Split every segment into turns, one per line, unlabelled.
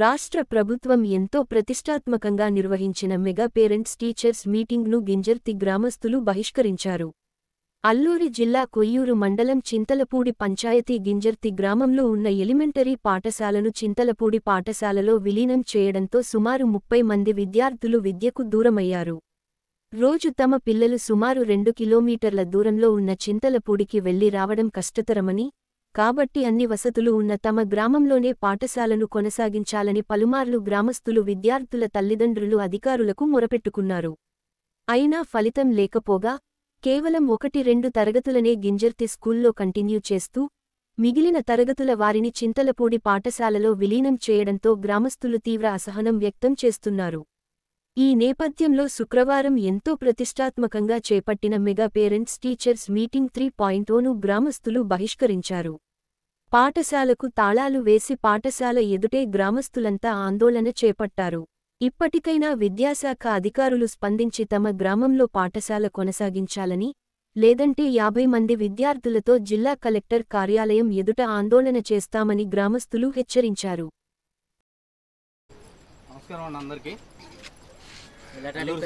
రాష్ట్ర ప్రభుత్వం ఎంతో ప్రతిష్టాత్మకంగా నిర్వహించిన మెగా పేరెంట్స్ టీచర్స్ మీటింగ్ను గింజర్తి గ్రామస్తులు బహిష్కరించారు. అల్లూరి జిల్లా కొయ్యూరు మండలం చింతలపూడి పంచాయతీ గింజర్తి గ్రామంలో ఉన్న ఎలిమెంటరీ పాఠశాలను చింతలపూడి పాఠశాలలో విలీనం చేయడంతో సుమారు 30 మంది విద్యార్థులు విద్యకు దూరమయ్యారు. రోజు తమ పిల్లలు సుమారు 2 కిలోమీటర్ల దూరంలో ఉన్న చింతలపూడికి వెళ్లి రావడం కష్టతరమని, కాబట్టి అన్ని వసతులు ఉన్న తమ గ్రామంలోనే పాఠశాలను కొనసాగించాలని పలుమార్లు గ్రామస్తులు విద్యార్థుల తల్లిదండ్రులు అధికారులకు మొరపెట్టుకున్నారు. అయినా ఫలితం లేకపోగా కేవలం 1-2 తరగతులనే గింజర్తి స్కూల్లో కంటిన్యూ చేస్తూ, మిగిలిన తరగతుల వారిని చింతలపూడి పాఠశాలలో విలీనం చేయడంతో గ్రామస్తులు తీవ్ర అసహనం వ్యక్తం చేస్తున్నారు. ఈ నేపథ్యంలో శుక్రవారం ఎంతో ప్రతిష్టాత్మకంగా చేపట్టిన మెగా పేరెంట్స్ టీచర్స్ మీటింగ్ 3.0ను గ్రామస్తులు బహిష్కరించారు. పాఠశాలకు తాళాలు వేసి పాఠశాల ఎదుటే గ్రామస్తులంతా ఆందోళన చేపట్టారు. ఇప్పటికైనా విద్యాశాఖ అధికారులు స్పందించి తమ గ్రామంలో పాఠశాల కొనసాగించాలని, లేదంటే 50 మంది విద్యార్థులతో జిల్లా కలెక్టర్ కార్యాలయం ఎదుట ఆందోళన చేస్తామని గ్రామస్తులు హెచ్చరించారు.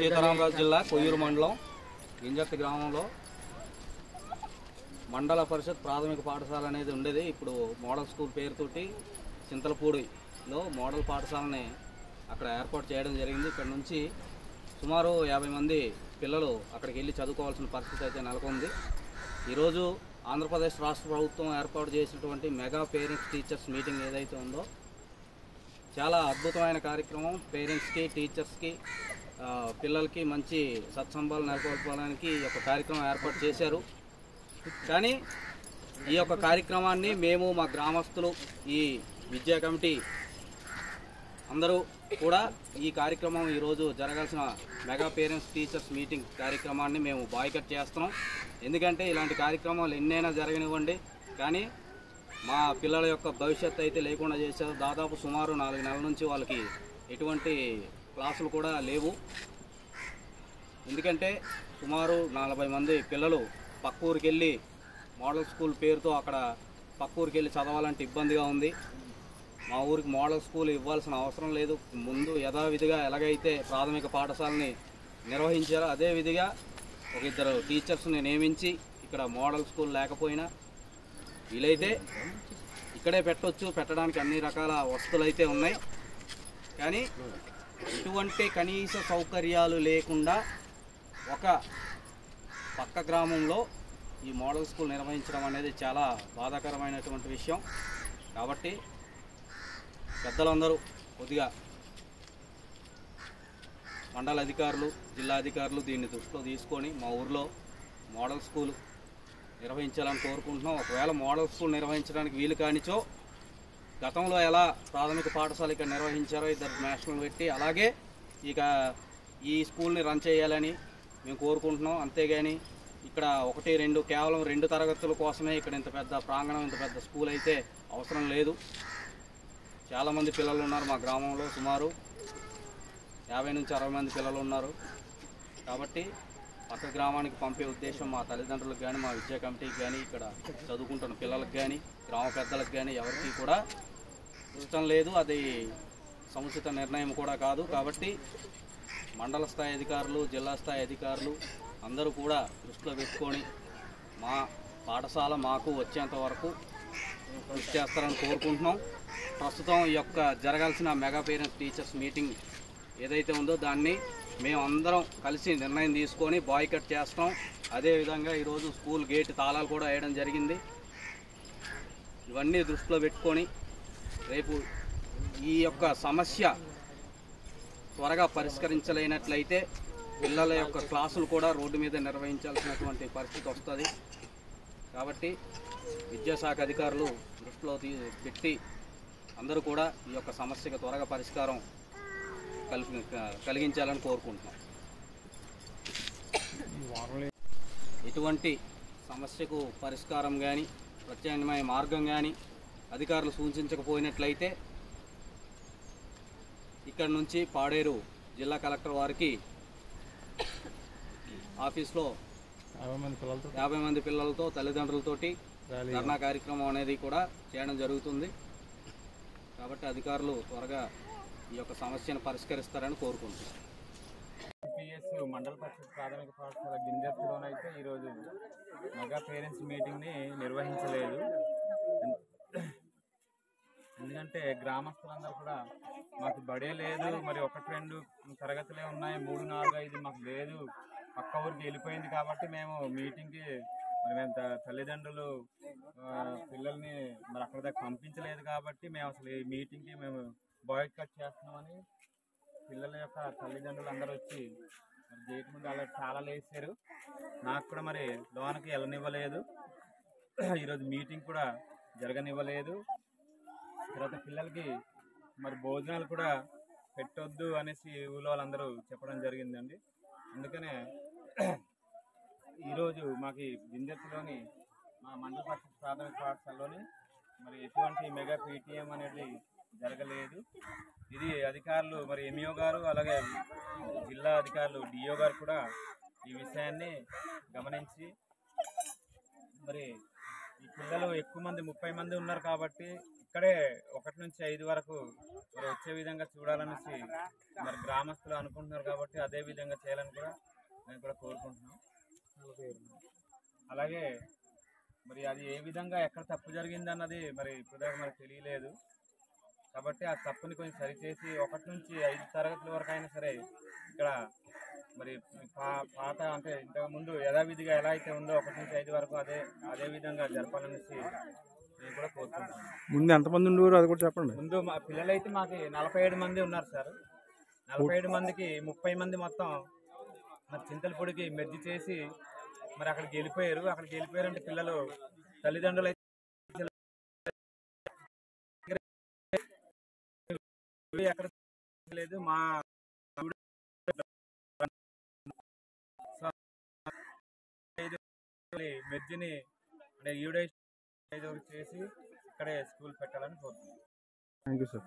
సీతారామరాజు జిల్లా కొయ్యూరు మండలం గింజర్తి గ్రామంలో మండల పరిషత్ ప్రాథమిక పాఠశాల అనేది ఉండేది. ఇప్పుడు మోడల్ స్కూల్ పేరుతోటి చింతలపూడిలో మోడల్ పాఠశాలని అక్కడ ఏర్పాటు చేయడం జరిగింది. ఇక్కడ నుంచి సుమారు 50 మంది పిల్లలు అక్కడికి వెళ్ళి చదువుకోవాల్సిన పరిస్థితి అయితే నెలకొంది. ఈరోజు ఆంధ్రప్రదేశ్ రాష్ట్ర ప్రభుత్వం ఏర్పాటు చేసినటువంటి మెగా పేరెంట్స్ టీచర్స్ మీటింగ్ ఏదైతే ఉందో చాలా అద్భుతమైన కార్యక్రమం. పేరెంట్స్కి, టీచర్స్కి, పిల్లలకి మంచి సత్సంబాలు నెలకొల్పడానికి ఈ యొక్క కార్యక్రమం ఏర్పాటు చేశారు. కానీ ఈ యొక్క కార్యక్రమాన్ని మేము మా గ్రామస్తులు, ఈ విద్యా కమిటీ అందరూ కూడా ఈ కార్యక్రమం ఈరోజు జరగాల్సిన మెగా పేరెంట్స్ టీచర్స్ మీటింగ్ కార్యక్రమాన్ని మేము బాయ్కట్ చేస్తున్నాం. ఎందుకంటే ఇలాంటి కార్యక్రమాలు ఎన్నైనా జరగనివ్వండి, కానీ మా పిల్లల యొక్క భవిష్యత్తు అయితే లేకుండా చేశారు. దాదాపు సుమారు 4 నెలల నుంచి వాళ్ళకి ఎటువంటి క్లాసులు కూడా లేవు. ఎందుకంటే సుమారు 40 మంది పిల్లలు పక్క ఊరికి వెళ్ళి మోడల్ స్కూల్ పేరుతో అక్కడ పక్క ఊరికి వెళ్ళి చదవాలంటే ఇబ్బందిగా ఉంది. మా ఊరికి మోడల్ స్కూల్ ఇవ్వాల్సిన అవసరం లేదు. ముందు యథావిధిగా ఎలాగైతే ప్రాథమిక పాఠశాలని నిర్వహించారో అదే విధిగా ఒక 2 టీచర్స్ని నియమించి ఇక్కడ మోడల్ స్కూల్ లేకపోయినా వీలైతే ఇక్కడే పెట్టవచ్చు. పెట్టడానికి అన్ని రకాల వసతులు అయితే ఉన్నాయి. కానీ ఇటువంటి కనీస సౌకర్యాలు లేకుండా ఒక పక్క గ్రామంలో ఈ మోడల్ స్కూల్ నిర్వహించడం అనేది చాలా బాధాకరమైనటువంటి విషయం. కాబట్టి పెద్దలందరూ కొద్దిగా మండల అధికారులు, జిల్లా అధికారులు దీన్ని దృష్టిలో తీసుకొని మా ఊర్లో మోడల్ స్కూల్ నిర్వహించాలని కోరుకుంటున్నాం. ఒకవేళ మోడల్ స్కూల్ నిర్వహించడానికి వీలు కానిచో గతంలో ఎలా ప్రాథమిక పాఠశాల ఇక్కడ నిర్వహించారో 2 మాస్టర్లు పెట్టి అలాగే ఇక ఈ స్కూల్ని రన్ చేయాలని మేము కోరుకుంటున్నాం. అంతేగాని ఇక్కడ 1-2 కేవలం 2 తరగతుల కోసమే ఇక్కడ ఇంత పెద్ద ప్రాంగణం, ఇంత పెద్ద స్కూల్ అయితే అవసరం లేదు. చాలామంది పిల్లలు ఉన్నారు మా గ్రామంలో, సుమారు 50 నుంచి 60 మంది పిల్లలు ఉన్నారు. కాబట్టి పక్క గ్రామానికి పంపే ఉద్దేశం మా తల్లిదండ్రులకు కానీ, మా విద్యా కమిటీకి కానీ, ఇక్కడ చదువుకుంటున్న పిల్లలకు కానీ, గ్రామ పెద్దలకు కానీ ఎవరికి కూడా ఇష్టం లేదు. అది సముచిత నిర్ణయం కూడా కాదు. కాబట్టి మండల స్థాయి అధికారులు, జిల్లా స్థాయి అధికారులు అందరూ కూడా దృష్టిలో పెట్టుకొని మా పాఠశాల మాకు వచ్చేంత వరకు కృషి చేస్తారని కోరుకుంటున్నాం. ప్రస్తుతం ఈ యొక్క జరగాల్సిన మెగా పేరెంట్స్ టీచర్స్ మీటింగ్ ఏదైతే ఉందో దాన్ని మేము అందరం కలిసి నిర్ణయం తీసుకొని బాయ్కట్ చేస్తాం. అదేవిధంగా ఈరోజు స్కూల్ గేట్ తాళాలు కూడా వేయడం జరిగింది. ఇవన్నీ దృష్టిలో పెట్టుకొని రేపు ఈ యొక్క సమస్య త్వరగా పరిష్కరించలేనట్లయితే పిల్లల యొక్క క్లాసులు కూడా రోడ్డు మీద నిర్వహించాల్సినటువంటి పరిస్థితి వస్తుంది. కాబట్టి విద్యాశాఖ అధికారులు దృష్టిలో పెట్టి అందరూ కూడా ఈ యొక్క సమస్యకు త్వరగా పరిష్కారం కలిగించాలని కోరుకుంటున్నాం. ఎటువంటి సమస్యకు పరిష్కారం కానీ, ప్రత్యామ్నాయ మార్గం కానీ అధికారులు సూచించకపోయినట్లయితే ఇక్కడ నుంచి పాడేరు జిల్లా కలెక్టర్ వారికి ఆఫీస్లో 50 మంది పిల్లలతో తల్లిదండ్రులతోటి ధర్నా కార్యక్రమం అనేది కూడా చేయడం జరుగుతుంది. కాబట్టి అధికారులు త్వరగా ఈ యొక్క సమస్యను పరిష్కరిస్తారని కోరుకుంటున్నాను.
పిఎస్ మండల పరిషత్ ప్రాథమిక పాఠశాల గింజర్తిలోనైతే ఈరోజు మెగా పేరెంట్స్ మీటింగ్ని నిర్వహించలేదు. ఎందుకంటే గ్రామస్తులందరూ కూడా మాకు బడే లేదు, మరి 1-2 తరగతులే ఉన్నాయి, 3-4-5 మాకు లేదు, పక్క ఊరికి వెళ్ళిపోయింది కాబట్టి మేము మీటింగ్కి మరి మేము తల్లిదండ్రులు పిల్లల్ని మరి అక్కడ దాకా పంపించలేదు కాబట్టి మేము అసలు ఈ మీటింగ్కి మేము బాయ్కట్ కట్ చేస్తున్నామని పిల్లల యొక్క తల్లిదండ్రులు అందరూ వచ్చి మరి గేట్ ముందు అలా చాలా లేచారు. నాకు కూడా మరి లోనకి వెళ్ళనివ్వలేదు, ఈరోజు మీటింగ్ కూడా జరగనివ్వలేదు. తర్వాత పిల్లలకి మరి భోజనాలు కూడా పెట్టొద్దు అనేసి ఊళ్ళో వాళ్ళందరూ చెప్పడం జరిగిందండి. అందుకనే ఈరోజు మాకు గింజర్తిలోని మా మండల పరిషత్ ప్రాథమిక పాఠశాలలోని మరి ఎటువంటి మెగా పీటీఎం అనేది జరగలేదు. ఇది అధికారులు మరి ఎంఈఓ గారు అలాగే జిల్లా అధికారులు డిఓ గారు కూడా ఈ విషయాన్ని గమనించి మరి ఈ పిల్లలు ఎక్కువ మంది 30 మంది ఉన్నారు కాబట్టి ఇక్కడే 1 నుంచి 5 వరకు మరి వచ్చే విధంగా చూడాలనేసి మరి గ్రామస్తులు అనుకుంటున్నారు కాబట్టి అదే విధంగా చేయాలని కూడా నేను కూడా కోరుకుంటున్నాం. అలాగే మరి అది ఏ విధంగా ఎక్కడ తప్పు జరిగింది అన్నది మరి ఇప్పుడు మనకు తెలియలేదు కాబట్టి ఆ తప్పుని కొంచెం సరిచేసి 1 నుంచి 5 తరగతుల వరకు అయినా సరే ఇక్కడ మరి పాత అంటే ఇంతకుముందు యథావిధిగా ఎలా అయితే ఉందో 1 నుంచి 5 వరకు అదే విధంగా జరపాలనేసి నేను కూడా కోరుకుంటున్నాను.
ముందు ఎంతమంది ఉండేవారు అది కూడా చెప్పండి.
ముందు మా పిల్లలైతే మాకు 47 మంది ఉన్నారు సార్. 47 మందికి 30 మంది మొత్తం మరి చింతలపూడికి మెర్జి చేసి మరి అక్కడికి వెళ్ళిపోయారంటే పిల్లలు తల్లిదండ్రులు అయితే ఎక్కడ లేదు. మా మెర్జిని అంటే యూడైజ్ చేసి ఇక్కడే స్కూల్ పెట్టాలని కోరుతున్నాను.
Thank you sir.